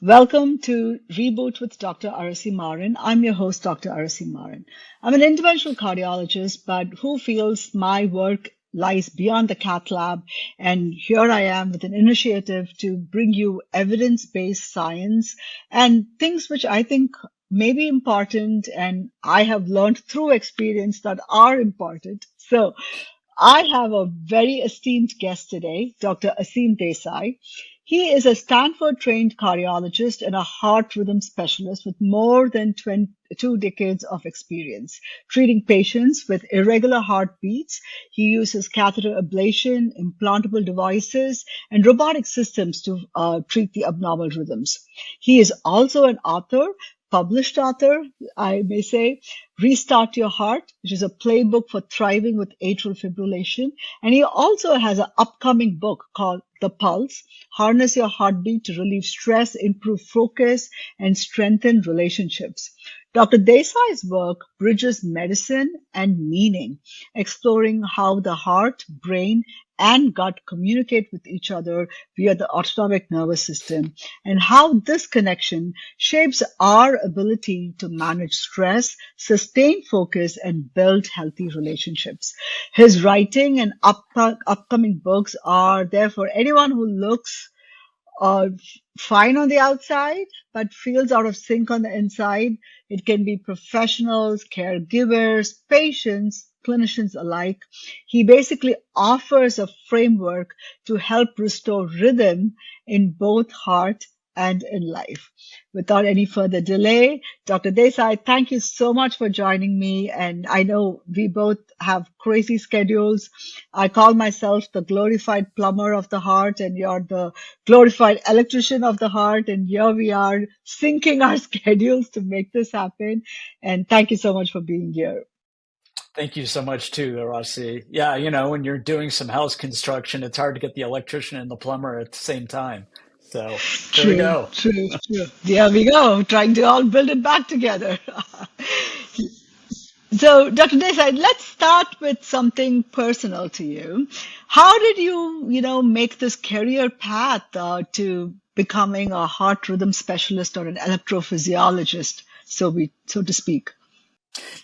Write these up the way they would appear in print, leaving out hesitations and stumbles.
Welcome to Reboot with Dr. Arasi Maran. I'm your host, Dr. Arasi Maran. I'm an interventional cardiologist, but who feels my work lies beyond the cath lab. And here I am with an initiative to bring you evidence-based science and things which I think may be important and I have learned through experience that are important. So I have a very esteemed guest today, Dr. Aseem Desai. He is a Stanford trained cardiologist and a heart rhythm specialist with more than 22 decades of experience treating patients with irregular heartbeats. He uses catheter ablation, implantable devices, and robotic systems to treat the abnormal rhythms. He is also an author, published author, I may say, Restart Your Heart, which is a playbook for thriving with atrial fibrillation. And he also has an upcoming book called The Pulse, Harness Your Heartbeat to Relieve Stress, Improve Focus, and Strengthen Relationships. Dr. Desai's work bridges medicine and meaning, exploring how the heart, brain, and gut communicate with each other via the autonomic nervous system, and how this connection shapes our ability to manage stress, sustain focus, and build healthy relationships. His writing and upcoming books are there for anyone who looks uh, fine on the outside, but feels out of sync on the inside. It can be professionals, caregivers, patients, clinicians alike. He basically offers a framework to help restore rhythm in both heart and in life. Without any further delay, Dr. Desai, thank you so much for joining me. And I know we both have crazy schedules. I call myself the glorified plumber of the heart, and you're the glorified electrician of the heart. And here we are syncing our schedules to make this happen. And thank you so much for being here. Thank you so much too, Arasi. Yeah, when you're doing some house construction, it's hard to get the electrician and the plumber at the same time. So here we True, go. true, true. There we go, trying to all build it back together. So, Dr. Desai, let's start with something personal to you. How did you make this career path to becoming a heart rhythm specialist or an electrophysiologist, so to speak?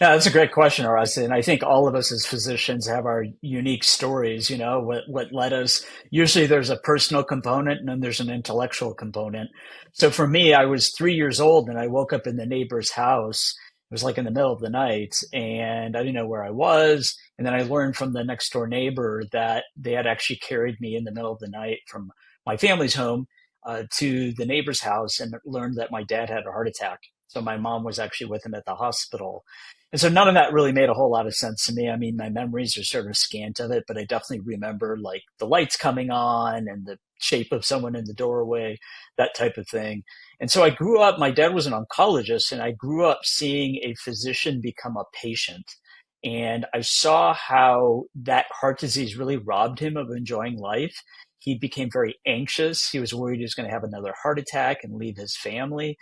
Yeah, that's a great question, Arasi. And I think all of us as physicians have our unique stories, what led us. Usually there's a personal component and then there's an intellectual component. So for me, I was 3 years old and I woke up in the neighbor's house. It was like in the middle of the night and I didn't know where I was. And then I learned from the next door neighbor that they had actually carried me in the middle of the night from my family's home to the neighbor's house and learned that my dad had a heart attack. So my mom was actually with him at the hospital. And so none of that really made a whole lot of sense to me. I mean, my memories are sort of scant of it, but I definitely remember like the lights coming on and the shape of someone in the doorway, that type of thing. And so I grew up, my dad was an oncologist, and I grew up seeing a physician become a patient. And I saw how that heart disease really robbed him of enjoying life. He became very anxious. He was worried he was going to have another heart attack and leave his family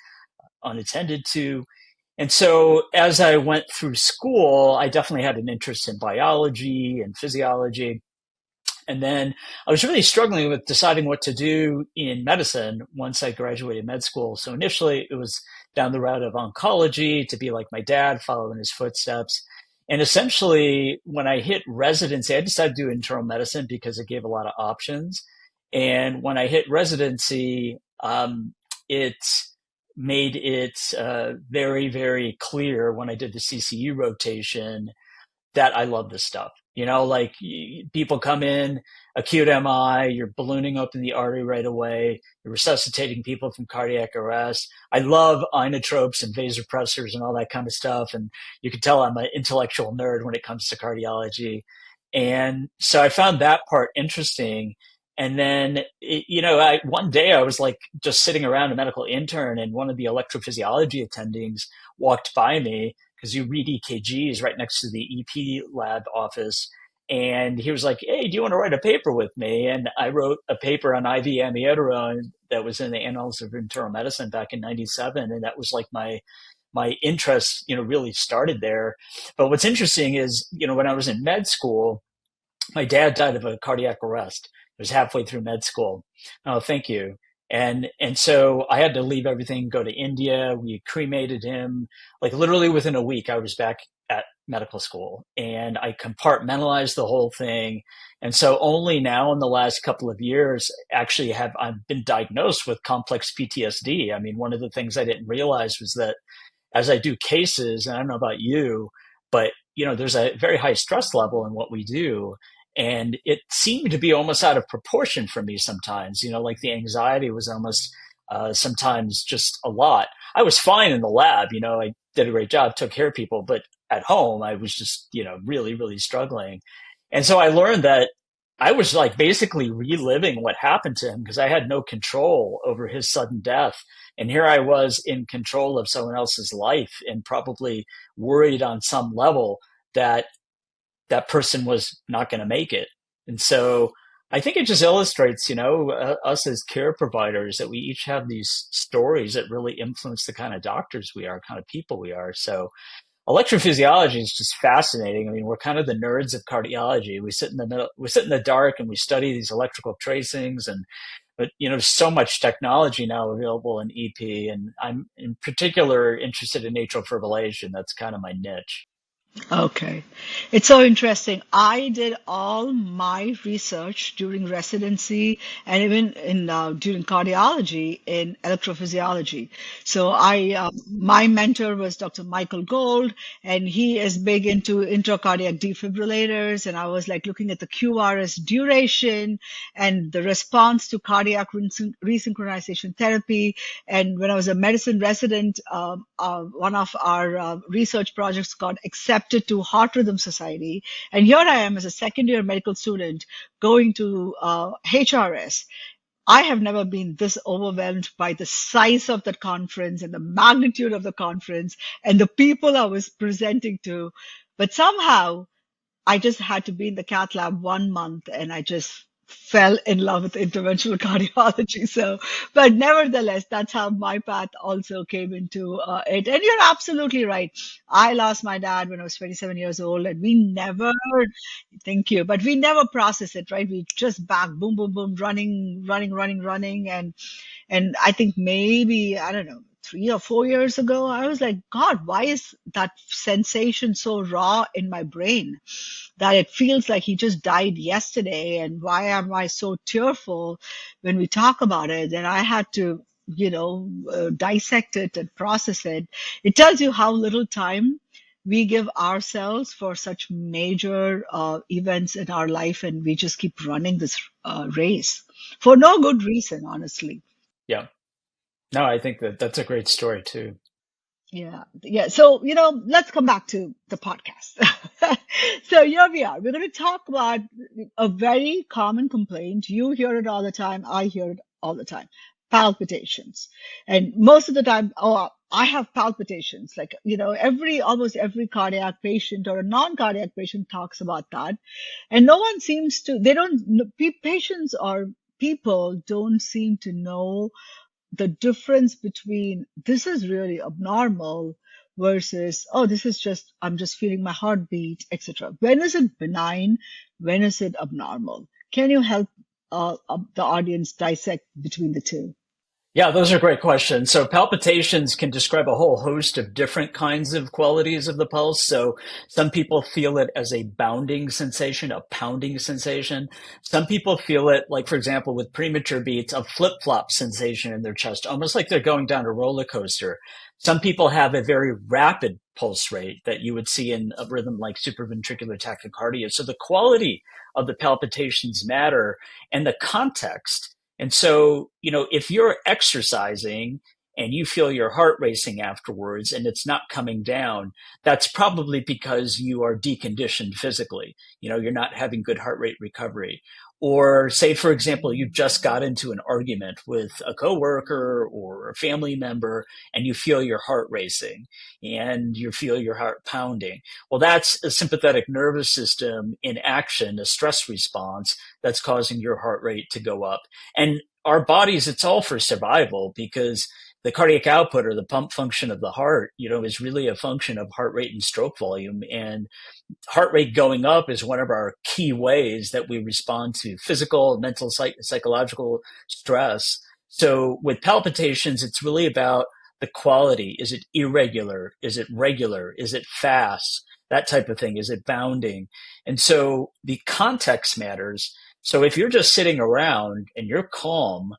unattended to. And so as I went through school, I definitely had an interest in biology and physiology. And then I was really struggling with deciding what to do in medicine once I graduated med school. So initially it was down the route of oncology to be like my dad, follow in his footsteps. And essentially when I hit residency, I decided to do internal medicine because it gave a lot of options. And when I hit residency, it made it very, very clear when I did the CCU rotation that I love this stuff. Like people come in, acute MI, you're ballooning open the artery right away, you're resuscitating people from cardiac arrest. I love inotropes and vasopressors and all that kind of stuff. And you can tell I'm an intellectual nerd when it comes to cardiology. And so I found that part interesting. And then, one day I was like just sitting around a medical intern and one of the electrophysiology attendings walked by me because you read EKGs right next to the EP lab office. And he was like, "Hey, do you want to write a paper with me?" And I wrote a paper on IV amiodarone that was in the Annals of Internal Medicine back in '97. And that was like my interest, really started there. But what's interesting is, when I was in med school, my dad died of a cardiac arrest. It was halfway through med school. Oh, thank you. And so I had to leave everything, go to India. We cremated him. Like literally within a week, I was back at medical school, and I compartmentalized the whole thing. And so only now in the last couple of years actually have I've been diagnosed with complex PTSD. I mean, one of the things I didn't realize was that as I do cases, and I don't know about you, but there's a very high stress level in what we do. And it seemed to be almost out of proportion for me sometimes, like the anxiety was almost sometimes just a lot. I was fine in the lab, I did a great job, took care of people, but at home, I was just, really, really struggling. And so I learned that I was like basically reliving what happened to him because I had no control over his sudden death. And here I was in control of someone else's life and probably worried on some level that that person was not going to make it. And so I think it just illustrates, us as care providers that we each have these stories that really influence the kind of doctors we are, kind of people we are. So electrophysiology is just fascinating. I mean, we're kind of the nerds of cardiology. We sit in the middle, we sit in the dark and we study these electrical tracings but there's so much technology now available in EP, and I'm in particular interested in atrial fibrillation. That's kind of my niche. Okay. It's so interesting. I did all my research during residency and even in during cardiology in electrophysiology. So my mentor was Dr. Michael Gold, and he is big into intracardiac defibrillators. And I was like looking at the QRS duration and the response to cardiac resynchronization therapy. And when I was a medicine resident, one of our research projects got accepted to Heart Rhythm Society. And here I am as a second year medical student going to HRS. I have never been this overwhelmed by the size of that conference and the magnitude of the conference and the people I was presenting to. But somehow I just had to be in the cath lab 1 month and I just fell in love with interventional cardiology. So, but nevertheless, that's how my path also came into it. And you're absolutely right. I lost my dad when I was 27 years old, and we never, thank you, but we never process it, right? We just back, boom, boom, boom, running, running, running, running. And I think maybe, I don't know, 3 or 4 years ago, I was like, God, why is that sensation so raw in my brain that it feels like he just died yesterday? And why am I so tearful when we talk about it? And I had to, dissect it and process it. It tells you how little time we give ourselves for such major events in our life, and we just keep running this race for no good reason, honestly. Yeah. No, I think that that's a great story too. Yeah, yeah. So, let's come back to the podcast. So here we are. We're going to talk about a very common complaint. You hear it all the time. I hear it all the time. Palpitations. And most of the time, oh, I have palpitations. Like, almost every cardiac patient or a non-cardiac patient talks about that. And no one seems to, they don't, patients or people don't seem to know the difference between this is really abnormal versus, oh, this is just, I'm just feeling my heartbeat, etc. When is it benign? When is it abnormal? Can you help the audience dissect between the two? Yeah, those are great questions. So palpitations can describe a whole host of different kinds of qualities of the pulse. So some people feel it as a bounding sensation, a pounding sensation. Some people feel it, like, for example, with premature beats, a flip-flop sensation in their chest, almost like they're going down a roller coaster. Some people have a very rapid pulse rate that you would see in a rhythm like supraventricular tachycardia. So the quality of the palpitations matter, and the context. And so, if you're exercising and you feel your heart racing afterwards and it's not coming down, that's probably because you are deconditioned physically. You're not having good heart rate recovery. Or say, for example, you just got into an argument with a coworker or a family member and you feel your heart racing and you feel your heart pounding. Well, that's a sympathetic nervous system in action, a stress response that's causing your heart rate to go up. And our bodies, it's all for survival because the cardiac output or the pump function of the heart, is really a function of heart rate and stroke volume. And heart rate going up is one of our key ways that we respond to physical, mental, psychological stress. So with palpitations, it's really about the quality. Is it irregular? Is it regular? Is it fast? That type of thing. Is it bounding? And so the context matters. So if you're just sitting around and you're calm,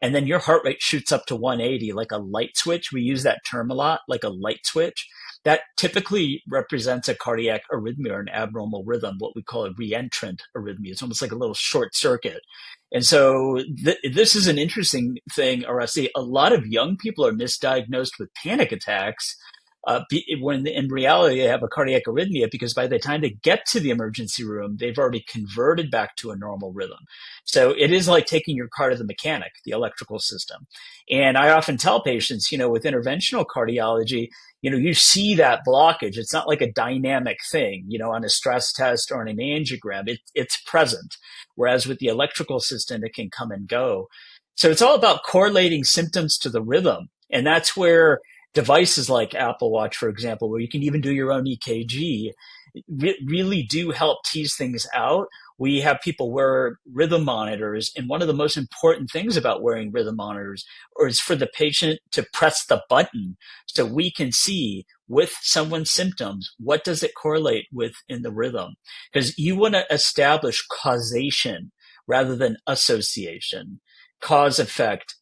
and then your heart rate shoots up to 180 like a light switch. We use that term a lot, like a light switch. That typically represents a cardiac arrhythmia or an abnormal rhythm, what we call a reentrant arrhythmia. It's almost like a little short circuit. And so this is an interesting thing, Arasi. A lot of young people are misdiagnosed with panic attacks when in reality they have a cardiac arrhythmia because by the time they get to the emergency room, they've already converted back to a normal rhythm. So it is like taking your car to the mechanic, the electrical system. And I often tell patients, with interventional cardiology, you see that blockage. It's not like a dynamic thing, on a stress test or on an angiogram. It's present. Whereas with the electrical system, it can come and go. So it's all about correlating symptoms to the rhythm. And that's where devices like Apple Watch, for example, where you can even do your own EKG, really do help tease things out. We have people wear rhythm monitors, and one of the most important things about wearing rhythm monitors is for the patient to press the button so we can see with someone's symptoms, what does it correlate with in the rhythm? Because you want to establish causation rather than association, cause effect.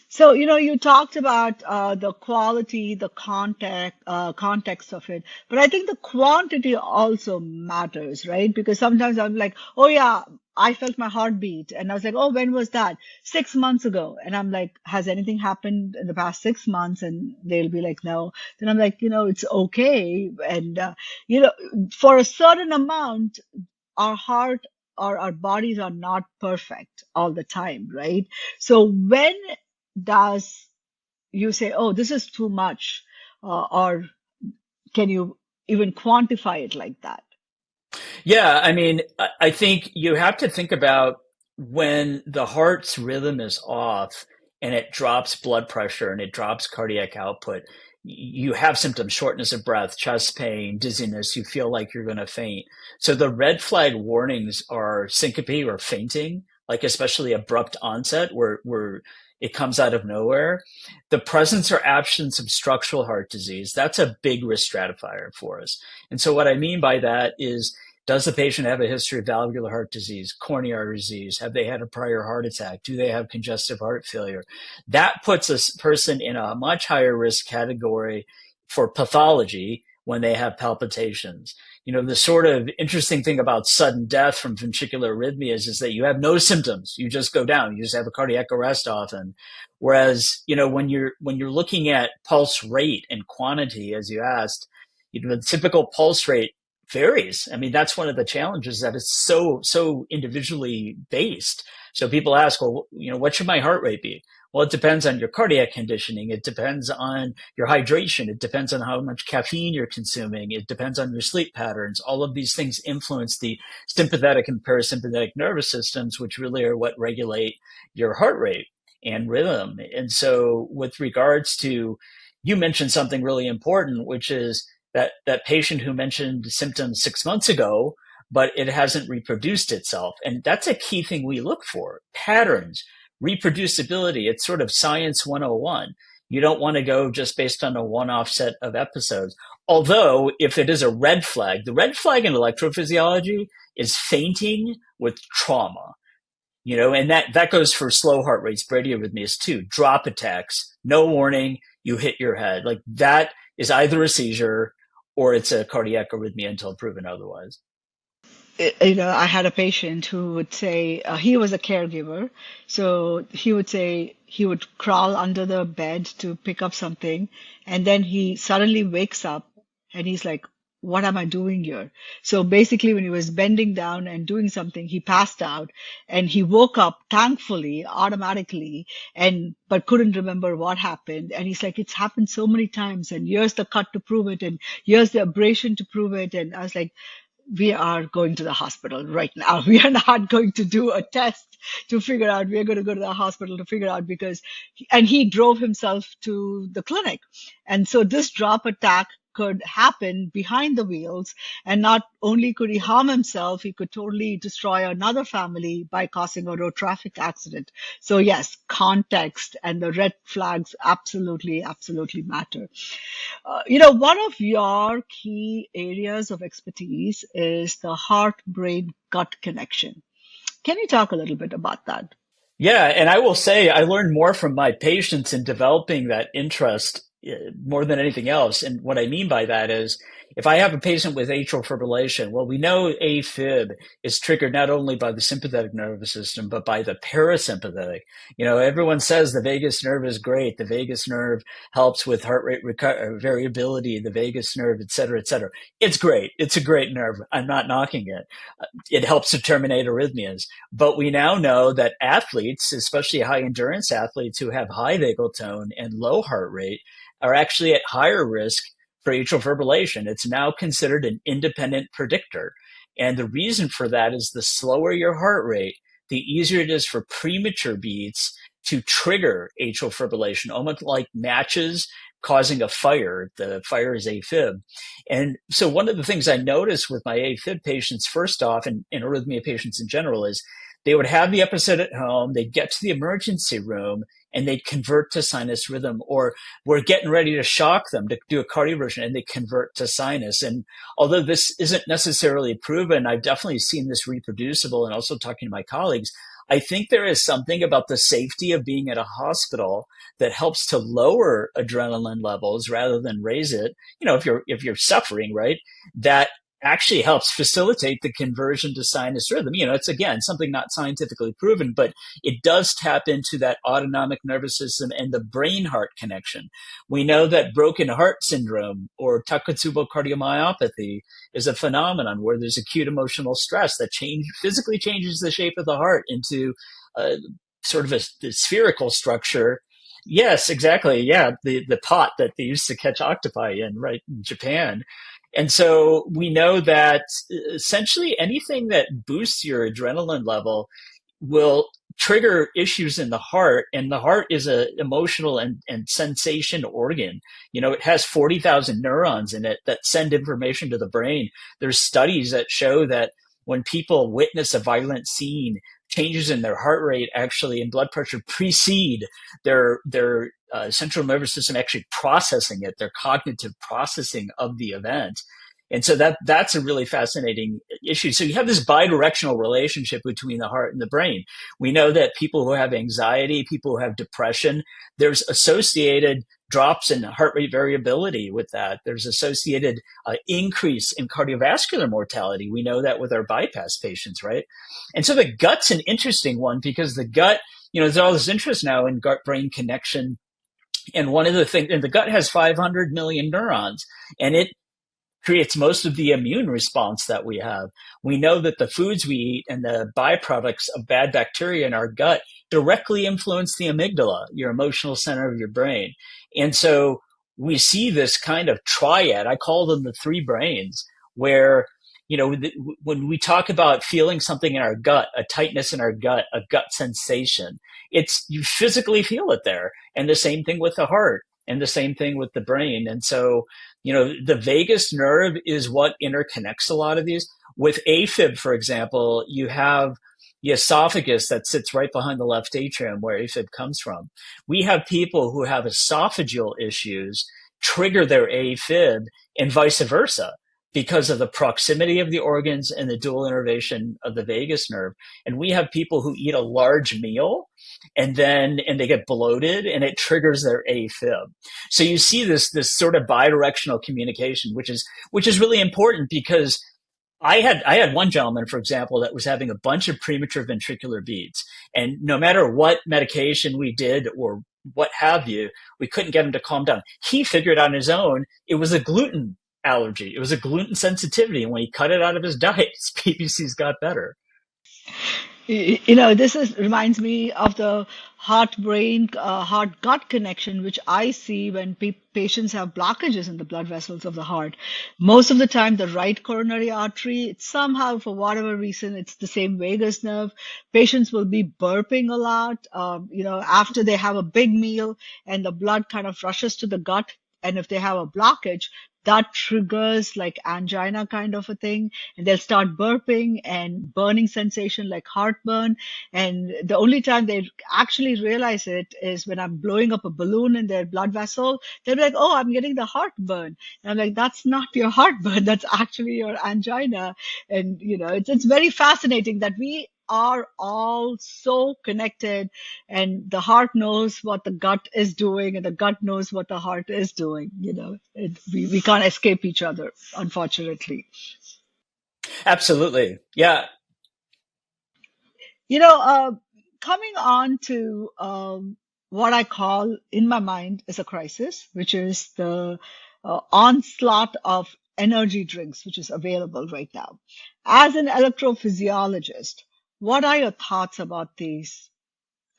So, you talked about the quality, the context of it, but I think the quantity also matters, right? Because sometimes I'm like, oh yeah, I felt my heartbeat, and I was like, oh, when was that? 6 months ago, and I'm like, has anything happened in the past 6 months? And they'll be like, no. Then I'm like, it's okay, and you know, for a certain amount, our heart or our bodies are not perfect all the time, right? So when does you say, oh, this is too much? Or can you even quantify it like that? Yeah, I mean, I think you have to think about when the heart's rhythm is off and it drops blood pressure and it drops cardiac output. You have symptoms, shortness of breath, chest pain, dizziness. You feel like you're going to faint. So the red flag warnings are syncope or fainting, like especially abrupt onset where it comes out of nowhere. The presence or absence of structural heart disease, that's a big risk stratifier for us. And so what I mean by that is, does the patient have a history of valvular heart disease, coronary artery disease? Have they had a prior heart attack? Do they have congestive heart failure? That puts a person in a much higher risk category for pathology when they have palpitations. The sort of interesting thing about sudden death from ventricular arrhythmias is that you have no symptoms. You just go down. You just have a cardiac arrest often. Whereas, when you're looking at pulse rate and quantity, as you asked, the typical pulse rate varies. I mean, that's one of the challenges, that it's so individually based. So people ask, well, what should my heart rate be? Well, it depends on your cardiac conditioning. It depends on your hydration. It depends on how much caffeine you're consuming. It depends on your sleep patterns. All of these things influence the sympathetic and parasympathetic nervous systems, which really are what regulate your heart rate and rhythm. And so with regards to, you mentioned something really important, which is that patient who mentioned symptoms 6 months ago, but it hasn't reproduced itself. And that's a key thing we look for: patterns, reproducibility. It's sort of science 101. You don't want to go just based on a one-off set of episodes. Although, if it is a red flag, the red flag in electrophysiology is fainting with trauma. And that goes for slow heart rates, bradyarrhythmias too, drop attacks, no warning, you hit your head. Like that is either a seizure or it's a cardiac arrhythmia until proven otherwise. I had a patient who would say he was a caregiver. So he would say he would crawl under the bed to pick up something. And then he suddenly wakes up and he's like, what am I doing here? So basically, when he was bending down and doing something, he passed out and he woke up, thankfully, automatically, but couldn't remember what happened. And he's like, it's happened so many times, and here's the cut to prove it, and here's the abrasion to prove it. And I was like, we are going to the hospital right now. We are not going to do a test to figure out. We are going to go to the hospital to figure out and he drove himself to the clinic. And so this drop attack could happen behind the wheels. And not only could he harm himself, he could totally destroy another family by causing a road traffic accident. So yes, context and the red flags absolutely, absolutely matter. One of your key areas of expertise is the heart-brain gut connection. Can you talk a little bit about that? Yeah, and I will say I learned more from my patients in developing that interest more than anything else. And what I mean by that is if I have a patient with atrial fibrillation, well, we know AFib is triggered not only by the sympathetic nervous system, but by the parasympathetic. Everyone says the vagus nerve is great. The vagus nerve helps with heart rate variability, the vagus nerve, et cetera, et cetera. It's great. It's a great nerve. I'm not knocking it. It helps to terminate arrhythmias. But we now know that athletes, especially high endurance athletes who have high vagal tone and low heart rate, are actually at higher risk for atrial fibrillation. It's now considered an independent predictor. And the reason for that is the slower your heart rate, the easier it is for premature beats to trigger atrial fibrillation, almost like matches causing a fire. The fire is AFib. And so one of the things I noticed with my AFib patients, first off, and arrhythmia patients in general, is they would have the episode at home, they'd get to the emergency room, and they'd convert to sinus rhythm, or we're getting ready to shock them to do a cardioversion, and they convert to sinus. And although this isn't necessarily proven, I've definitely seen this reproducible, and also talking to my colleagues, I think there is something about the safety of being at a hospital that helps to lower adrenaline levels rather than raise it. If you're suffering, right, that actually helps facilitate the conversion to sinus rhythm. It's again something not scientifically proven, but it does tap into that autonomic nervous system and the brain heart connection. We know that broken heart syndrome or Takotsubo cardiomyopathy is a phenomenon where there's acute emotional stress that physically changes the shape of the heart into sort of a spherical structure. Yes, exactly. Yeah, the pot that they used to catch octopi in, right, in Japan. And so we know that essentially anything that boosts your adrenaline level will trigger issues in the heart. And the heart is an emotional and sensation organ. It has 40,000 neurons in it that send information to the brain. There's studies that show that when people witness a violent scene, changes in their heart rate actually and blood pressure precede their central nervous system actually processing it, their cognitive processing of the event. And so that's a really fascinating issue. So you have this bidirectional relationship between the heart and the brain. We know that people who have anxiety, people who have depression, there's associated drops in heart rate variability with that. There's associated increase in cardiovascular mortality. We know that with our bypass patients, right? And so the gut's an interesting one because the gut, there's all this interest now in gut-brain connection. And one of the things, and the gut has 500 million neurons, and it creates most of the immune response that we have. We know that the foods we eat and the byproducts of bad bacteria in our gut directly influence the amygdala, your emotional center of your brain. And so we see this kind of triad. I call them the three brains, where when we talk about feeling something in our gut, a tightness in our gut, a gut sensation, you physically feel it there. And the same thing with the heart and the same thing with the brain. And so, the vagus nerve is what interconnects a lot of these. With AFib, for example, you have the esophagus that sits right behind the left atrium where AFib comes from. We have people who have esophageal issues trigger their AFib and vice versa, because of the proximity of the organs and the dual innervation of the vagus nerve. And we have people who eat a large meal and they get bloated and it triggers their AFib. So you see this sort of bidirectional communication, which is really important because I had one gentleman, for example, that was having a bunch of premature ventricular beats, and no matter what medication we did or what have you, we couldn't get him to calm down. He figured on his own it was a gluten allergy. It was a gluten sensitivity. And when he cut it out of his diet, his PVCs got better. Reminds me of the heart-brain, heart-gut connection, which I see when patients have blockages in the blood vessels of the heart. Most of the time, the right coronary artery, somehow, for whatever reason, it's the same vagus nerve. Patients will be burping a lot, after they have a big meal and the blood kind of rushes to the gut. And if they have a blockage, that triggers like angina kind of a thing, and they'll start burping and burning sensation like heartburn. And the only time they actually realize it is when I'm blowing up a balloon in their blood vessel. They'll be like, "Oh, I'm getting the heartburn." And I'm like, "That's not your heartburn. That's actually your angina." And it's very fascinating that we are all so connected, and the heart knows what the gut is doing, and the gut knows what the heart is doing. We can't escape each other, unfortunately. Absolutely. Yeah. You know, coming on to what I call in my mind is a crisis, which is the onslaught of energy drinks, which is available right now. As an electrophysiologist, what are your thoughts about these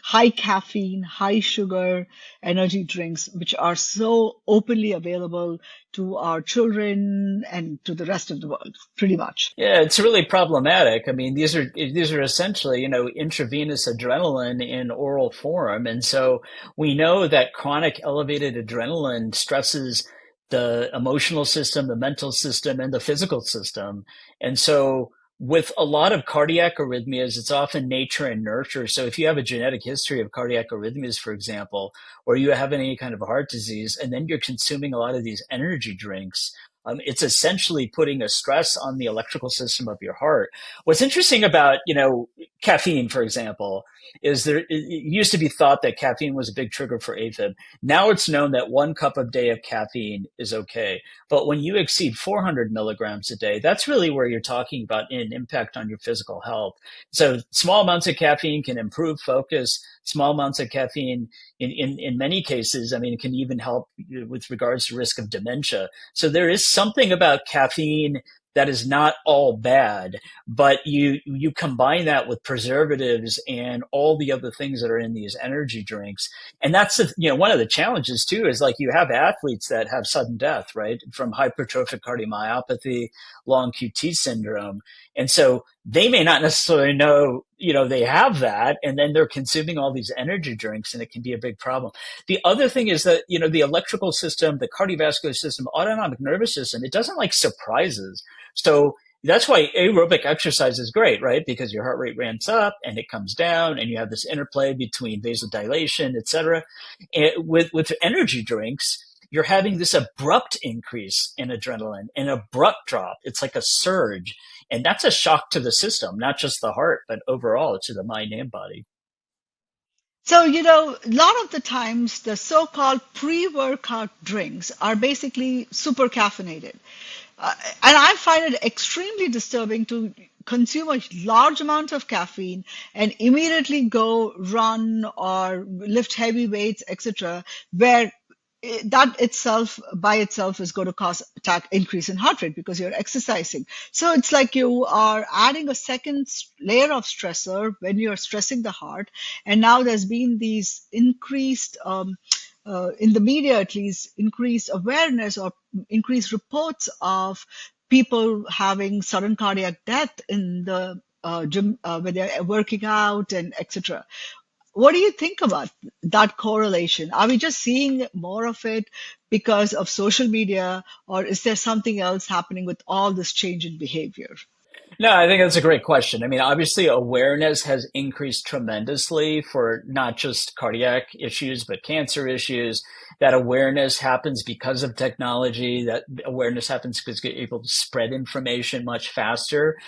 high caffeine, high sugar energy drinks, which are so openly available to our children and to the rest of the world, pretty much? Yeah, it's really problematic. I mean, these are essentially, intravenous adrenaline in oral form. And so we know that chronic elevated adrenaline stresses the emotional system, the mental system, and the physical system. And so with a lot of cardiac arrhythmias, it's often nature and nurture. So if you have a genetic history of cardiac arrhythmias, for example, or you have any kind of heart disease, and then you're consuming a lot of these energy drinks, it's essentially putting a stress on the electrical system of your heart. What's interesting about, caffeine, for example, is it used to be thought that caffeine was a big trigger for AFib. Now it's known that 1 cup a day of caffeine is okay. But when you exceed 400 milligrams a day, that's really where you're talking about an impact on your physical health. So small amounts of caffeine can improve focus. Small amounts of caffeine, in many cases, I mean, it can even help with regards to risk of dementia. So there is something about caffeine that is not all bad, but you combine that with preservatives and all the other things that are in these energy drinks, and that's one of the challenges too is like you have athletes that have sudden death, right, from hypertrophic cardiomyopathy, long QT syndrome, and so they may not necessarily know they have that, and then they're consuming all these energy drinks, and it can be a big problem. The other thing is that the electrical system, the cardiovascular system, autonomic nervous system, it doesn't like surprises. So that's why aerobic exercise is great, right? Because your heart rate ramps up and it comes down, and you have this interplay between vasodilation, et cetera. And with energy drinks, you're having this abrupt increase in adrenaline, an abrupt drop. It's like a surge. And that's a shock to the system, not just the heart, but overall to the mind and body. So, a lot of the times the so-called pre-workout drinks are basically super caffeinated. And I find it extremely disturbing to consume a large amount of caffeine and immediately go run or lift heavy weights, etc., where that itself by itself is going to cause attack increase in heart rate because you're exercising. So it's like you are adding a second layer of stressor when you're stressing the heart. And now there's been these increased in the media, at least, increased awareness or increased reports of people having sudden cardiac death in the gym when they're working out and etc. What do you think about that correlation? Are we just seeing more of it because of social media, or is there something else happening with all this change in behavior? No, I think that's a great question. I mean, obviously, awareness has increased tremendously for not just cardiac issues, but cancer issues. That awareness happens because of technology. That awareness happens because you're able to spread information much faster.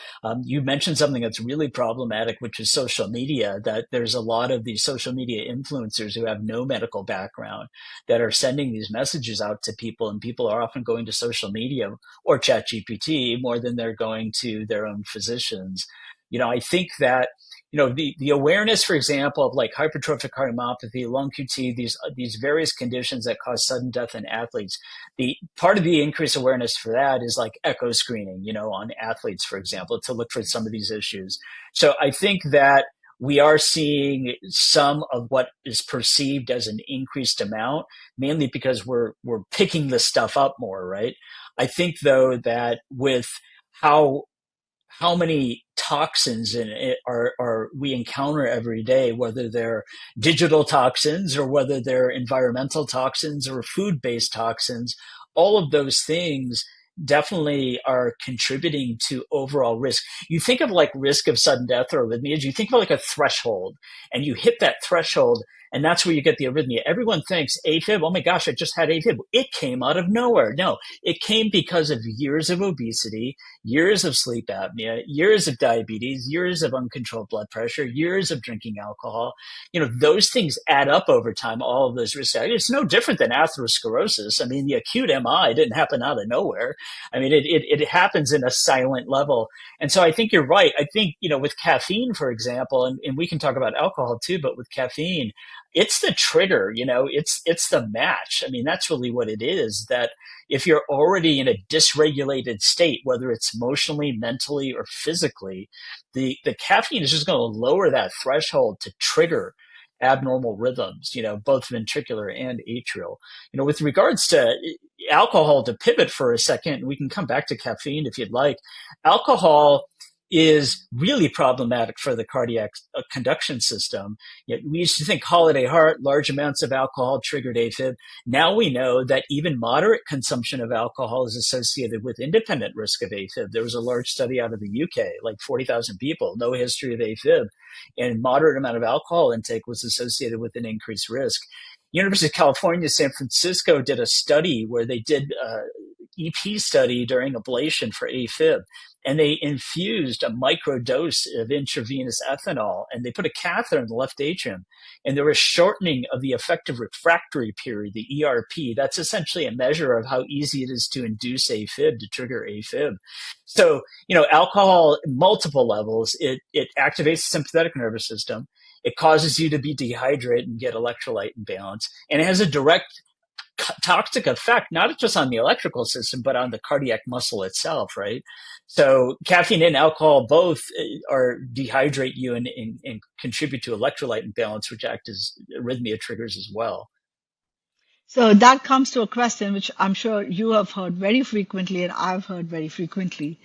You mentioned something that's really problematic, which is social media, that there's a lot of these social media influencers who have no medical background that are sending these messages out to people, and people are often going to social media or chat GPT more than they're going to their own physicians. I think that the awareness, for example, of like hypertrophic cardiomyopathy, lung QT, these various conditions that cause sudden death in athletes. The part of the increased awareness for that is like echo screening, on athletes, for example, to look for some of these issues. So I think that we are seeing some of what is perceived as an increased amount, mainly because we're picking this stuff up more, right? I think though that with how how many toxins in it are we encounter every day, whether they're digital toxins or whether they're environmental toxins or food-based toxins. all of those things definitely are contributing to overall risk. You think of like risk of sudden death or arrhythmias, you think of like a threshold, and you hit that threshold, and that's where you get the arrhythmia. Everyone thinks AFib, oh my gosh, I just had AFib. It came out of nowhere. No, it came because of years of obesity, years of sleep apnea, years of diabetes, years of uncontrolled blood pressure, years of drinking alcohol. Those things add up over time, all of those risks. It's no different than atherosclerosis. I mean, the acute MI didn't happen out of nowhere. I mean, it happens in a silent level. And so I think you're right. I think, with caffeine, for example, and we can talk about alcohol too, but with caffeine, it's the trigger, it's the match. I mean, that's really what it is, that if you're already in a dysregulated state, whether it's emotionally, mentally, or physically, the caffeine is just going to lower that threshold to trigger abnormal rhythms, both ventricular and atrial. With regards to alcohol, to pivot for a second, we can come back to caffeine if you'd like. Alcohol is really problematic for the cardiac conduction system. Yet we used to think holiday heart, large amounts of alcohol triggered AFib. Now we know that even moderate consumption of alcohol is associated with independent risk of AFib. There was a large study out of the UK, like 40,000 people, no history of AFib, and moderate amount of alcohol intake was associated with an increased risk. University of California, San Francisco did a study where they did EP study during ablation for AFib, and they infused a microdose of intravenous ethanol, and they put a catheter in the left atrium, and there was shortening of the effective refractory period, the ERP. That's essentially a measure of how easy it is to induce AFib, to trigger AFib. So, alcohol, multiple levels, it activates the sympathetic nervous system. It causes you to be dehydrated and get electrolyte imbalance, and it has a direct toxic effect, not just on the electrical system, but on the cardiac muscle itself, right? So caffeine and alcohol both are dehydrate you and contribute to electrolyte imbalance, which act as arrhythmia triggers as well. So that comes to a question which I'm sure you have heard very frequently and I've heard very frequently.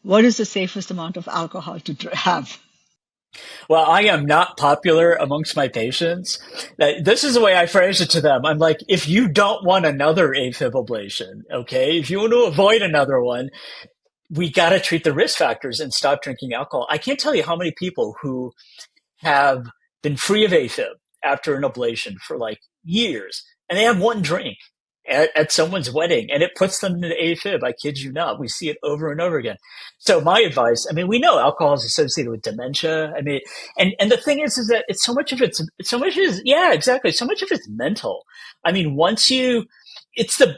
What is the safest amount of alcohol to have? Well, I am not popular amongst my patients. This is the way I phrase it to them. I'm like, if you don't want another AFib ablation, okay, if you want to avoid another one, we got to treat the risk factors and stop drinking alcohol. I can't tell you how many people who have been free of AFib after an ablation for like years, and they have one drink at someone's wedding, and it puts them into AFib. I kid you not. We see it over and over again. So my advice, I mean, we know alcohol is associated with dementia. I mean, and the thing is that yeah, exactly. So much of it's mental. I mean, it's the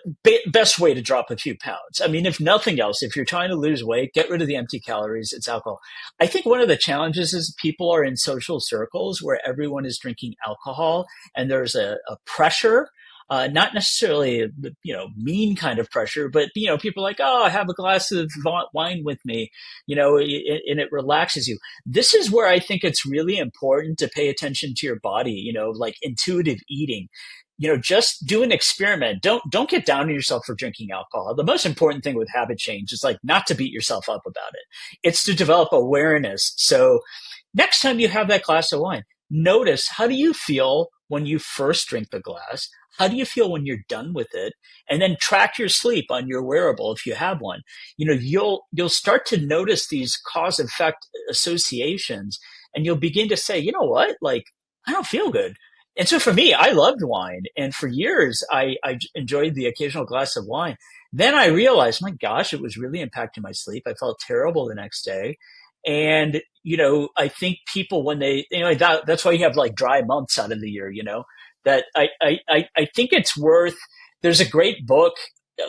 best way to drop a few pounds. I mean, if nothing else, if you're trying to lose weight, get rid of the empty calories. It's alcohol. I think one of the challenges is people are in social circles where everyone is drinking alcohol, and there's a pressure. Not necessarily, mean kind of pressure, but, people are like, oh, have a glass of wine with me, and it relaxes you. This is where I think it's really important to pay attention to your body, like intuitive eating. Just do an experiment. Don't get down on yourself for drinking alcohol. The most important thing with habit change is like not to beat yourself up about it. It's to develop awareness. So next time you have that glass of wine, notice, how do you feel when you first drink the glass? How do you feel when you're done with it? And then track your sleep on your wearable if you have one. You'll start to notice these cause effect associations, and you'll begin to say, you know what? Like, I don't feel good. And so for me, I loved wine. And for years, I enjoyed the occasional glass of wine. Then I realized, my gosh, it was really impacting my sleep. I felt terrible the next day. And, I think people, when they, that's why you have like dry months out of the year, that I think it's worth, there's a great book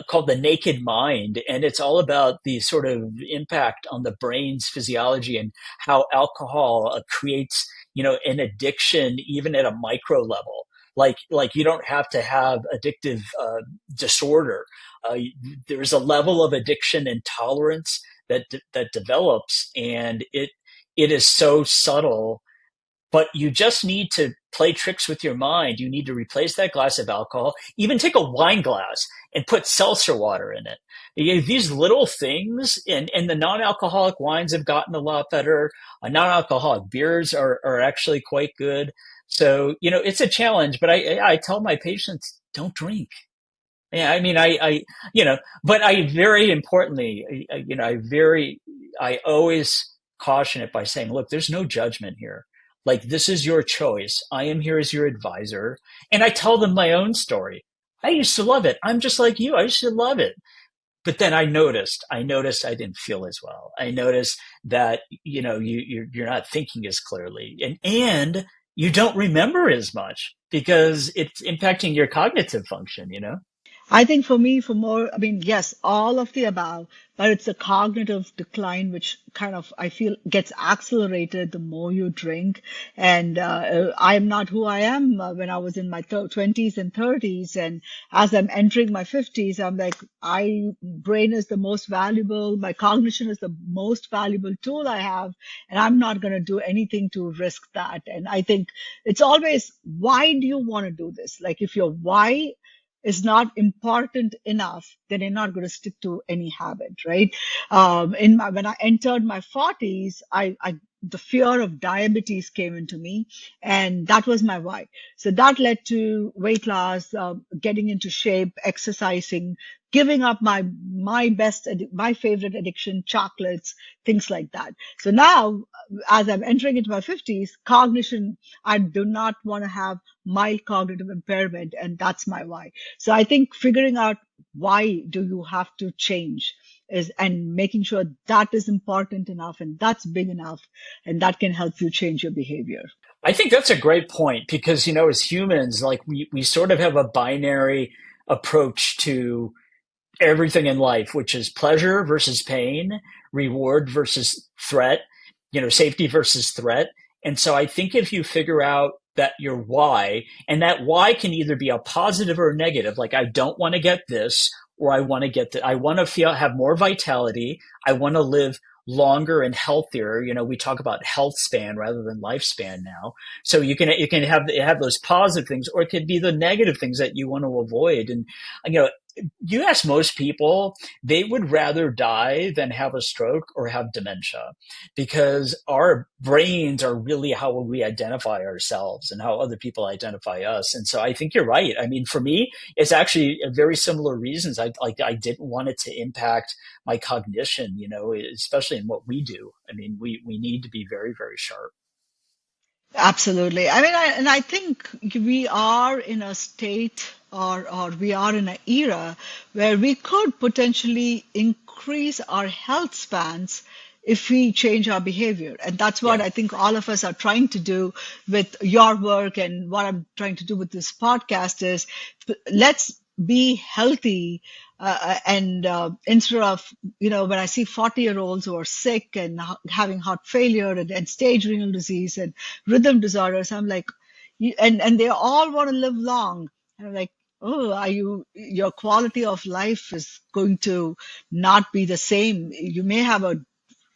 called The Naked Mind, and it's all about the sort of impact on the brain's physiology and how alcohol creates, an addiction even at a micro level. Like you don't have to have addictive disorder. There's a level of addiction and tolerance that develops, and it is so subtle, but you just need to play tricks with your mind. You need to replace that glass of alcohol, even take a wine glass and put seltzer water in it. These little things, and the non-alcoholic wines have gotten a lot better. Non-alcoholic beers are actually quite good. So, it's a challenge, but I tell my patients, don't drink. Yeah, I mean, you know, but I very importantly, you know, I always caution it by saying, look, there's no judgment here. Like, this is your choice. I am here as your advisor. And I tell them my own story. I used to love it. I'm just like you. I used to love it. But then I noticed I didn't feel as well. I noticed that, you know, you're not thinking as clearly and you don't remember as much because it's impacting your cognitive function, you know? I think for me, for more, I mean, yes, all of the above, but it's a cognitive decline, which kind of, I feel, gets accelerated the more you drink. And I'm not who I am when I was in my 20s and 30s. And as I'm entering my 50s, I'm like, brain is the most valuable, my cognition is the most valuable tool I have, and I'm not going to do anything to risk that. And I think it's always, why do you want to do this? Like, if your why is not important enough, then you're not going to stick to any habit, right? When I entered my 40s, the fear of diabetes came into me, and that was my why. So that led to weight loss, getting into shape, exercising, giving up my favorite addiction, chocolates, things like that. So now, as I'm entering into my 50s, cognition, I do not want to have mild cognitive impairment, and that's my why. So I think figuring out why do you have to change is, and making sure that is important enough and that's big enough, and that can help you change your behavior. I think that's a great point because, you know, as humans, like we sort of have a binary approach to everything in life, which is pleasure versus pain, reward versus threat, you know, safety versus threat. And so I think if you figure out that your why, and that why can either be a positive or a negative, like I don't want to get this, or I want to get that, I want to have more vitality, I want to live longer and healthier. You know, we talk about health span rather than lifespan now. So you can have those positive things, or it could be the negative things that you want to avoid. And you know, you ask most people, they would rather die than have a stroke or have dementia because our brains are really how we identify ourselves and how other people identify us. And so I think you're right. I mean, for me, it's actually very similar reasons. I didn't want it to impact my cognition, you know, especially in what we do. I mean, we need to be very, very sharp. Absolutely. I mean, and I think we are in a state, or we are in an era where we could potentially increase our health spans if we change our behavior. And that's what Yeah. I think all of us are trying to do with your work, and what I'm trying to do with this podcast is, let's be healthy, and instead of, when I see 40-year-olds who are sick and having heart failure, and stage renal disease and rhythm disorders, I'm like, and they all want to live long. And I'm like, oh, your quality of life is going to not be the same. You may have a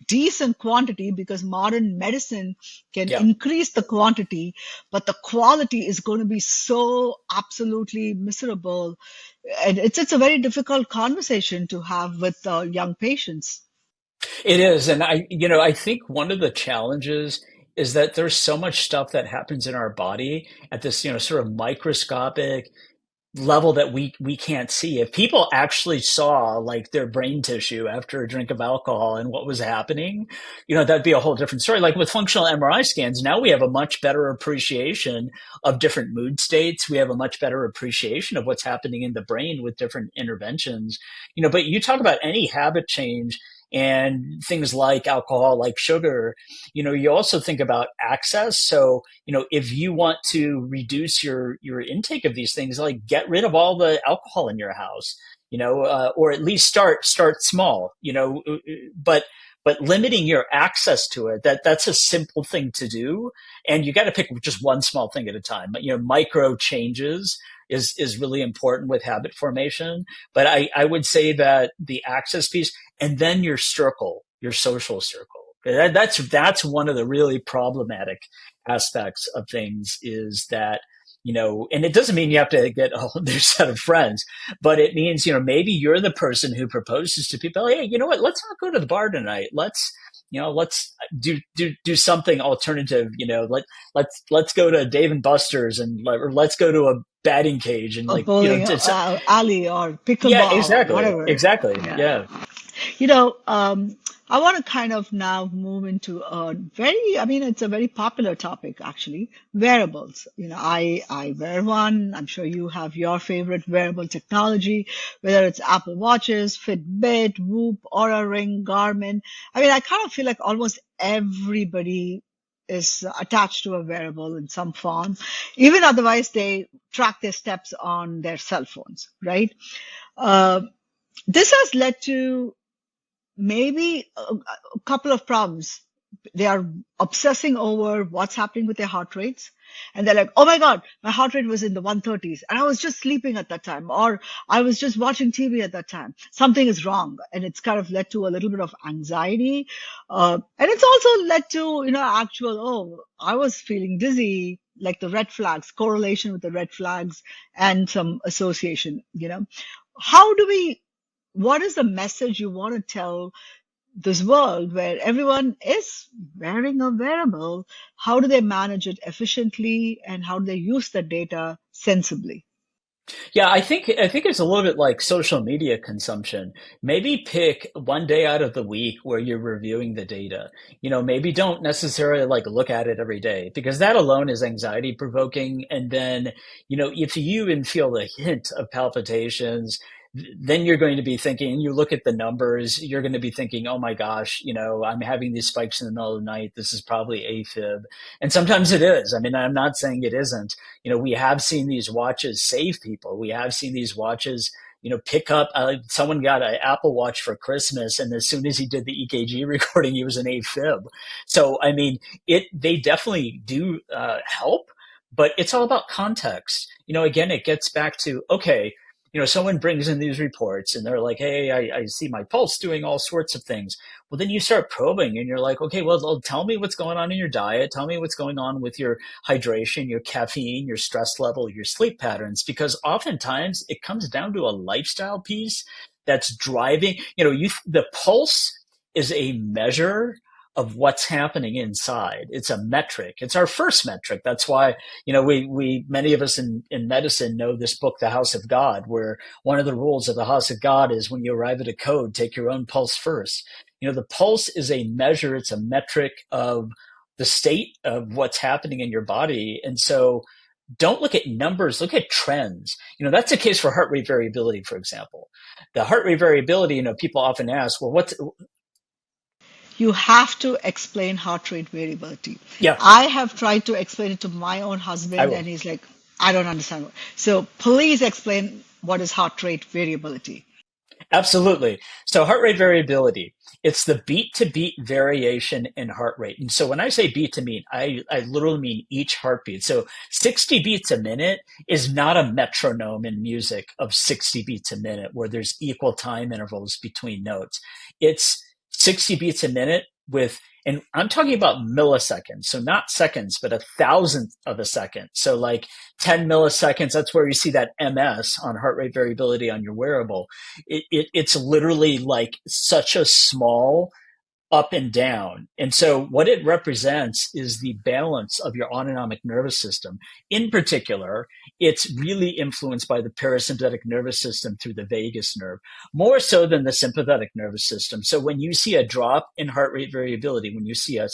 decent quantity because modern medicine can Yeah. increase the quantity, but the quality is going to be so absolutely miserable. And it's a very difficult conversation to have with young patients. It is. And I think one of the challenges is that there's so much stuff that happens in our body at this, you know, sort of microscopic level that we can't see. If people actually saw like their brain tissue after a drink of alcohol and what was happening, you know, that'd be a whole different story. Like with functional MRI scans, now we have a much better appreciation of different mood states. We have a much better appreciation of what's happening in the brain with different interventions. You know, but you talk about any habit change and things like alcohol, like sugar, you know, you also think about access. So, you know, if you want to reduce your intake of these things, like get rid of all the alcohol in your house, you know, or at least start small, you know, but limiting your access to it, that's a simple thing to do, and you got to pick just one small thing at a time. But you know, micro changes is really important with habit formation. But I would say that the access piece, and then your circle, your social circle. That's one of the really problematic aspects of things is that, you know, and it doesn't mean you have to get a whole new set of friends, but it means, you know, maybe you're the person who proposes to people, hey, you know what, let's not go to the bar tonight. let's do something alternative. Let's go to Dave and Buster's or let's go to a batting cage and A like, bowling it's, alley or yeah, pickleball or exactly, whatever. exactly. Yeah. Yeah. You know, I want to kind of now move into I mean, it's a very popular topic actually, wearables. I wear one. I'm sure you have your favorite wearable technology, whether it's Apple Watches, Fitbit, Whoop, Aura Ring, Garmin. I mean, I kind of feel like almost everybody is attached to a wearable in some form. Even otherwise, they track their steps on their cell phones, right? Uh, this has led to maybe a couple of problems. They are obsessing over what's happening with their heart rates. And they're like, oh my God, my heart rate was in the 130s and I was just sleeping at that time, or I was just watching TV at that time. Something is wrong. And it's kind of led to a little bit of anxiety. And it's also led to, oh, I was feeling dizzy, like the red flags, correlation with the red flags and some association. How do we what is the message you want to tell this world where everyone is wearing a wearable? How do they manage it efficiently and how do they use the data sensibly? Yeah, I think it's a little bit like social media consumption. Maybe pick one day out of the week where you're reviewing the data. Maybe don't necessarily like look at it every day because that alone is anxiety provoking. And then, if you even feel the hint of palpitations, then you're going to be thinking, and you look at the numbers, you're going to be thinking, oh my gosh, I'm having these spikes in the middle of the night. This is probably AFib. And sometimes it is. I mean, I'm not saying it isn't. We have seen these watches save people. We have seen these watches, pick up. Someone got an Apple Watch for Christmas, and as soon as he did the EKG recording, he was an AFib. So, I mean, they definitely do help, but it's all about context. Again, it gets back to okay. Someone brings in these reports and they're like, hey, I see my pulse doing all sorts of things. Well, then you start probing and you're like, okay, well, tell me what's going on in your diet. Tell me what's going on with your hydration, your caffeine, your stress level, your sleep patterns, because oftentimes it comes down to a lifestyle piece that's driving, the pulse is a measure of what's happening inside. It's a metric. It's our first metric. That's why, we many of us in medicine know this book, The House of God, where one of the rules of the House of God is when you arrive at a code, take your own pulse first. The pulse is a measure. It's a metric of the state of what's happening in your body. And so don't look at numbers, look at trends. That's the case for heart rate variability, for example. The heart rate variability, people often ask, well, You have to explain heart rate variability. yeah, I have tried to explain it to my own I husband, and will. he's like, I don't understand. So please explain what is heart rate variability. Absolutely. So heart rate variability, it's the beat to beat variation in heart rate. And so when I say beat to beat, I literally mean each heartbeat. So 60 beats a minute is not a metronome in music of 60 beats a minute where there's equal time intervals between notes. It's 60 beats a minute with, and I'm talking about milliseconds. So not seconds, but a thousandth of a second. So like 10 milliseconds, that's where you see that MS on heart rate variability on your wearable. It's literally like such a small up and down. And so what it represents is the balance of your autonomic nervous system. In particular, it's really influenced by the parasympathetic nervous system through the vagus nerve, more so than the sympathetic nervous system. So when you see a drop in heart rate variability, when you see a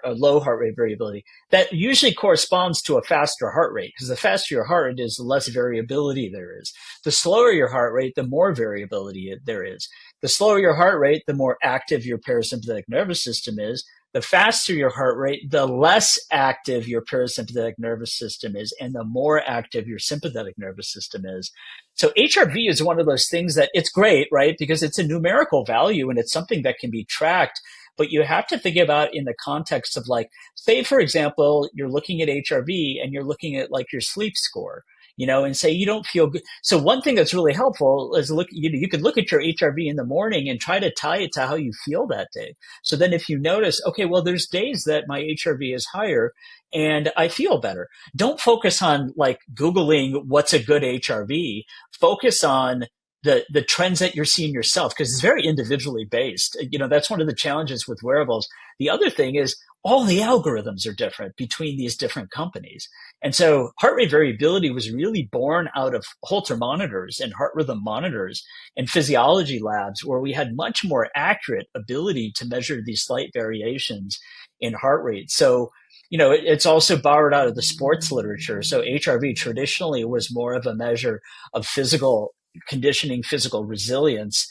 low heart rate variability, that usually corresponds to a faster heart rate because the faster your heart rate is, the less variability there is. The slower your heart rate, the more variability there is. The slower your heart rate, the more active your parasympathetic nervous system is. The faster your heart rate, the less active your parasympathetic nervous system is, and the more active your sympathetic nervous system is. So HRV is one of those things that it's great, right? Because it's a numerical value and it's something that can be tracked. But you have to think about in the context of like, say, for example, you're looking at HRV and you're looking at like your sleep score, and say you don't feel good. So one thing that's really helpful is you could look at your HRV in the morning and try to tie it to how you feel that day. So then if you notice, okay, well, there's days that my HRV is higher and I feel better. Don't focus on like Googling what's a good HRV. Focus on the trends that you're seeing yourself, because it's very individually based. That's one of the challenges with wearables. The other thing is all the algorithms are different between these different companies. And so heart rate variability was really born out of Holter monitors and heart rhythm monitors and physiology labs, where we had much more accurate ability to measure these slight variations in heart rate. So, it's also borrowed out of the sports literature. So HRV traditionally was more of a measure of physical conditioning, physical resilience.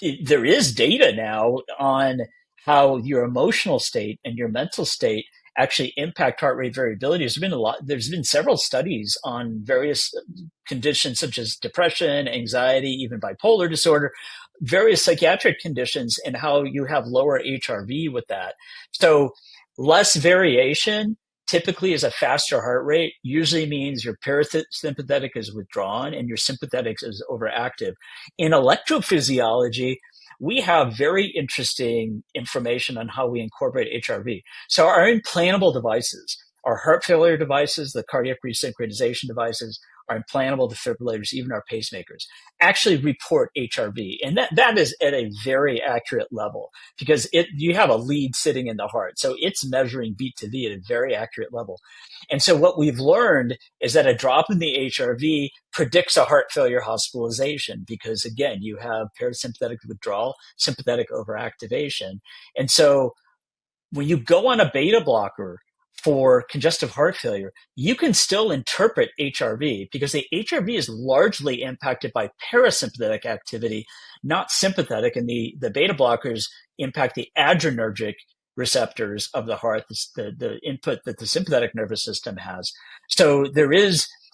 There is data now on how your emotional state and your mental state actually impact heart rate variability. There's been several studies on various conditions such as depression, anxiety, even bipolar disorder, various psychiatric conditions, and how you have lower HRV with that. So less variation typically is a faster heart rate, usually means your parasympathetic is withdrawn and your sympathetic is overactive. In electrophysiology, we have very interesting information on how we incorporate HRV. So our implantable devices, our heart failure devices, the cardiac resynchronization devices, our implantable defibrillators, even our pacemakers, actually report HRV. And that is at a very accurate level, because you have a lead sitting in the heart. So it's measuring beat to beat at a very accurate level. And so what we've learned is that a drop in the HRV predicts a heart failure hospitalization, because again, you have parasympathetic withdrawal, sympathetic overactivation. And so when you go on a beta blocker for congestive heart failure, you can still interpret HRV, because the HRV is largely impacted by parasympathetic activity, not sympathetic. And the beta blockers impact the adrenergic receptors of the heart, the input that the sympathetic nervous system has. So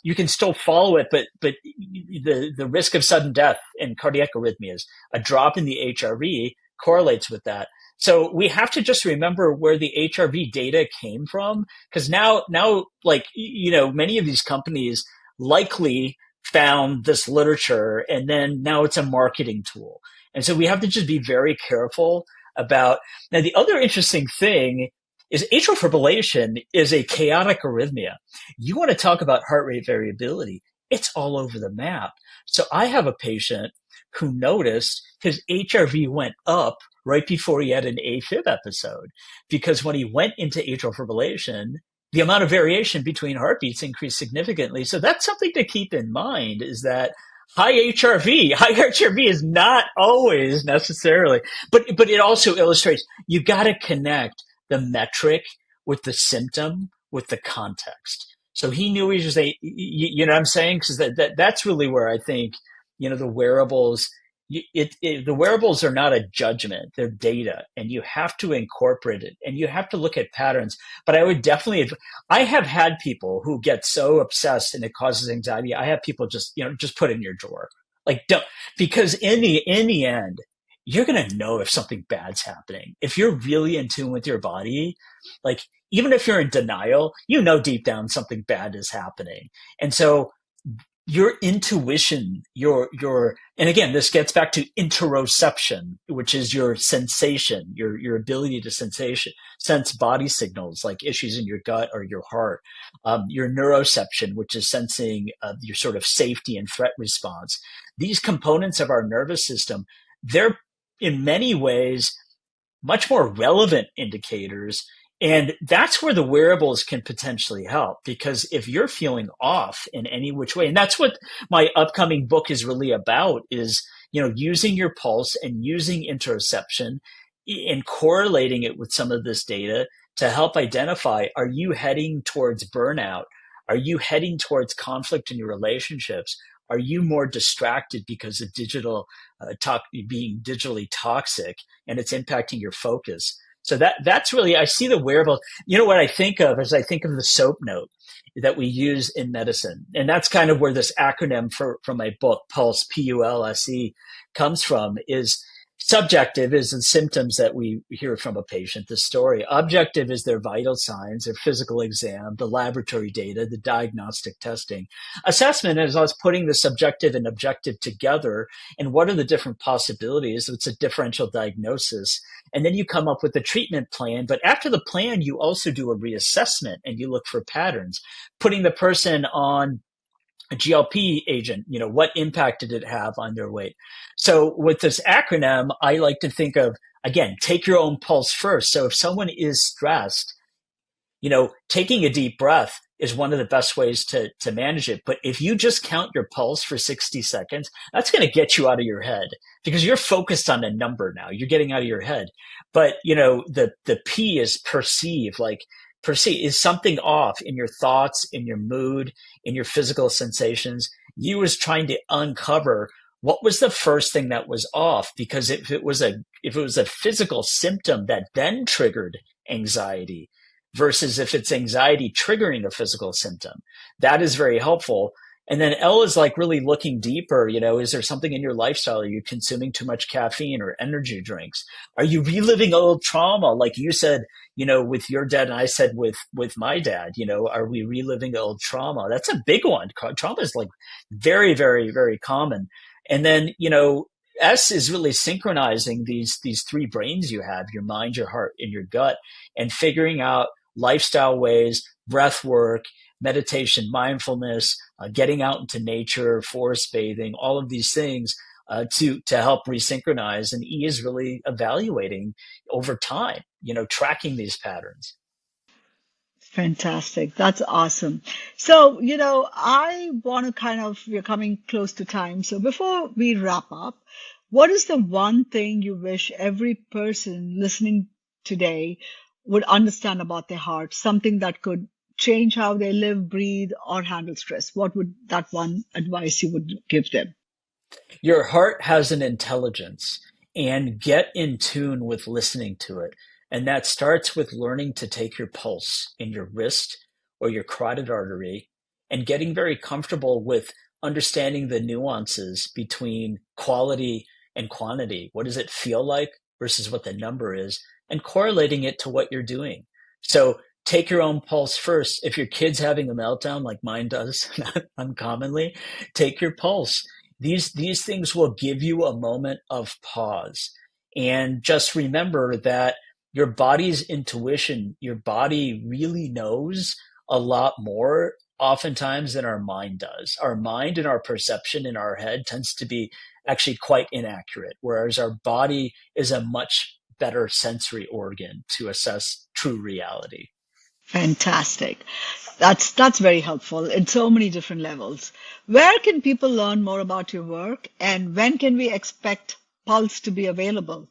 you can still follow it, but the risk of sudden death and cardiac arrhythmias, a drop in the HRV correlates with that. So we have to just remember where the HRV data came from, because now, many of these companies likely found this literature, and then now it's a marketing tool. And so we have to just be very careful about. Now, the other interesting thing is atrial fibrillation is a chaotic arrhythmia. You want to talk about heart rate variability, it's all over the map. So I have a patient who noticed his HRV went up right before he had an AFib episode, because when he went into atrial fibrillation, the amount of variation between heartbeats increased significantly. So that's something to keep in mind, is that high HRV is not always necessarily, but it also illustrates you got to connect the metric with the symptom, with the context. So he knew he was you know what I'm saying? Because that's really where I think, the wearables, the wearables are not a judgment, they're data, and you have to incorporate it and you have to look at patterns. But I have had people who get so obsessed and it causes anxiety. I have people just put it in your drawer. Like, don't, because in the end, you're going to know if something bad's happening. If you're really in tune with your body, like, even if you're in denial, deep down something bad is happening. And so your intuition, and again, this gets back to interoception, which is your sensation, your ability to sense body signals like issues in your gut or your heart. Your neuroception, which is sensing your sort of safety and threat response. These components of our nervous system, they're in many ways much more relevant indicators. And that's where the wearables can potentially help, because if you're feeling off in any which way, and that's what my upcoming book is really about, is, using your pulse and using interoception and correlating it with some of this data to help identify, are you heading towards burnout? Are you heading towards conflict in your relationships? Are you more distracted because of being digitally toxic, and it's impacting your focus? So that's really, I see the wearable. What I think of is, I think of the SOAP note that we use in medicine. And that's kind of where this acronym from my book, Pulse, PULSE, comes from. Is subjective is the symptoms that we hear from a patient, the story. Objective is their vital signs, their physical exam, the laboratory data, the diagnostic testing. Assessment is us putting the subjective and objective together, and what are the different possibilities. It's a differential diagnosis. And then you come up with a treatment plan. But after the plan, you also do a reassessment and you look for patterns, putting the person on a GLP agent, what impact did it have on their weight? So with this acronym, I like to think of, again, take your own pulse first. So if someone is stressed, taking a deep breath is one of the best ways to manage it. But if you just count your pulse for 60 seconds, that's going to get you out of your head because you're focused on a number now. You're getting out of your head. But, the P is perceive, like perceive is something off in your thoughts, in your mood, in your physical sensations. You was trying to uncover what was the first thing that was off, because if it was a physical symptom that then triggered anxiety, versus if it's anxiety triggering a physical symptom. That is very helpful. And then L is like really looking deeper. Is there something in your lifestyle? Are you consuming too much caffeine or energy drinks? Are you reliving old trauma? Like you said, with your dad, and I said with my dad, are we reliving old trauma? That's a big one. Trauma is like very, very, very common. And then, S is really synchronizing these three brains you have, your mind, your heart, and your gut, and figuring out lifestyle ways, breath work, meditation, mindfulness, getting out into nature, forest bathing, all of these things to help resynchronize. And E is really evaluating over time, tracking these patterns. Fantastic. That's awesome. So, I want to we're coming close to time. So before we wrap up, what is the one thing you wish every person listening today would understand about their heart? Something that could change how they live, breathe, or handle stress. What would that one advice you would give them? Your heart has an intelligence, and get in tune with listening to it. And that starts with learning to take your pulse in your wrist or your carotid artery and getting very comfortable with understanding the nuances between quality and quantity. What does it feel like versus what the number is, and correlating it to what you're doing. So take your own pulse first. If your kid's having a meltdown like mine does uncommonly, take your pulse. These things will give you a moment of pause. And just remember that your body's intuition, your body really knows a lot more oftentimes than our mind does. Our mind and our perception in our head tends to be actually quite inaccurate, whereas our body is a much better sensory organ to assess true reality. Fantastic. That's very helpful in so many different levels. Where can people learn more about your work, and when can we expect Pulse to be available?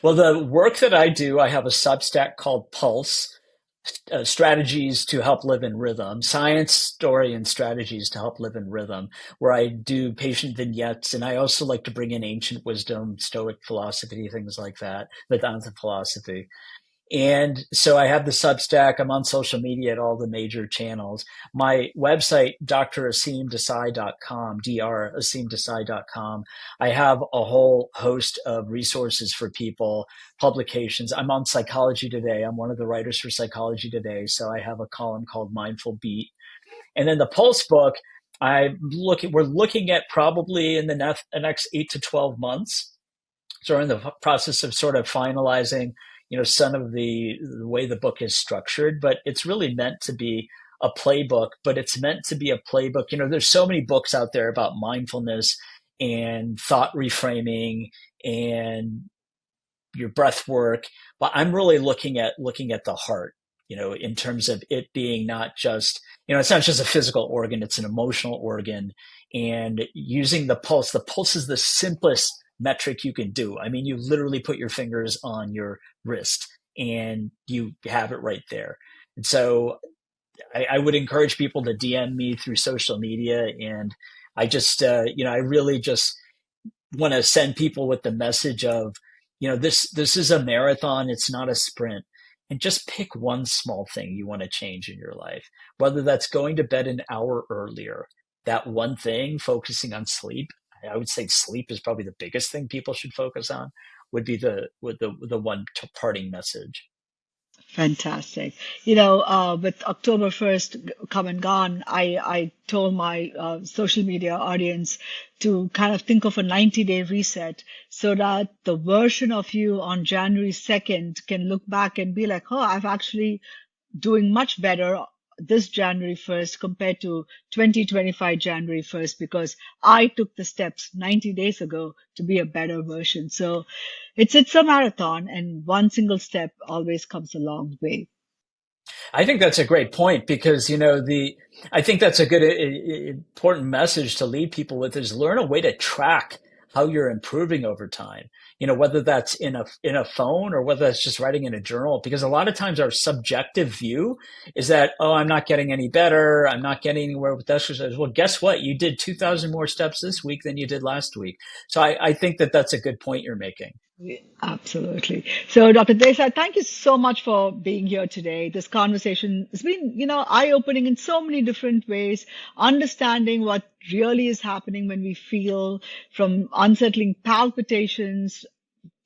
Well, the work that I do, I have a Substack called Pulse, strategies to help live in rhythm, science, story, and strategies to help live in rhythm, where I do patient vignettes. And I also like to bring in ancient wisdom, Stoic philosophy, things like that, Vedanta philosophy. And so I have the Substack. I'm on social media at all the major channels. My website, draseemdesai.com, draseemdesai.com. I have a whole host of resources for people, publications. I'm on Psychology Today. I'm one of the writers for Psychology Today. So I have a column called Mindful Beat. And then the Pulse book, we're looking at probably in the next 8 to 12 months. So we're in the process of sort of finalizing, some of the way the book is structured, but it's really meant to be a playbook, but it's meant to be a playbook. There's so many books out there about mindfulness and thought reframing and your breath work, but I'm really looking at the heart, in terms of it being not just, it's not just a physical organ, it's an emotional organ, and using the pulse. The pulse is the simplest metric you can do. I mean, you literally put your fingers on your wrist and you have it right there. And so I would encourage people to DM me through social media. And I just, I really just want to send people with the message of, this is a marathon. It's not a sprint. And just pick one small thing you want to change in your life, whether that's going to bed an hour earlier. That one thing, focusing on sleep. I would say sleep is probably the biggest thing people should focus on. Would be the one parting message. Fantastic. With October 1st come and gone, I told my social media audience to kind of think of a 90-day reset so that the version of you on January 2nd can look back and be like, oh, I've actually doing much better this January 1st compared to 2025 January 1st because I took the steps 90 days ago to be a better version. So it's a marathon, and one single step always comes a long way. I think that's a great point because, I think that's a good, important message to lead people with is learn a way to track how you're improving over time. Whether that's in a phone or whether that's just writing in a journal, because a lot of times our subjective view is that, oh, I'm not getting any better. I'm not getting anywhere with exercise. Well, guess what? You did 2,000 more steps this week than you did last week. So I think that that's a good point you're making. Yeah, absolutely. So, Dr. Desai, thank you so much for being here today. This conversation has been, eye-opening in so many different ways, understanding what really is happening when we feel, from unsettling palpitations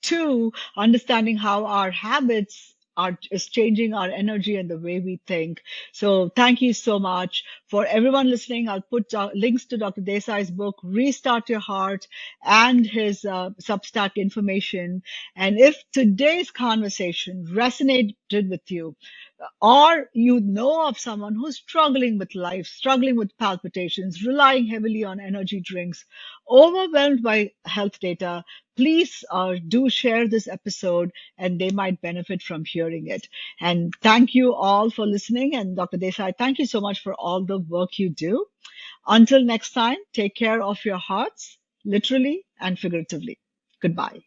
to understanding how our habits are is changing our energy and the way we think. So thank you so much for everyone listening. I'll put links to Dr. Desai's book, Restart Your Heart, and his Substack information. And if today's conversation resonated with you, or you know of someone who's struggling with life, struggling with palpitations, relying heavily on energy drinks, overwhelmed by health data, please do share this episode and they might benefit from hearing it. And thank you all for listening. And Dr. Desai, thank you so much for all the work you do. Until next time, take care of your hearts, literally and figuratively. Goodbye.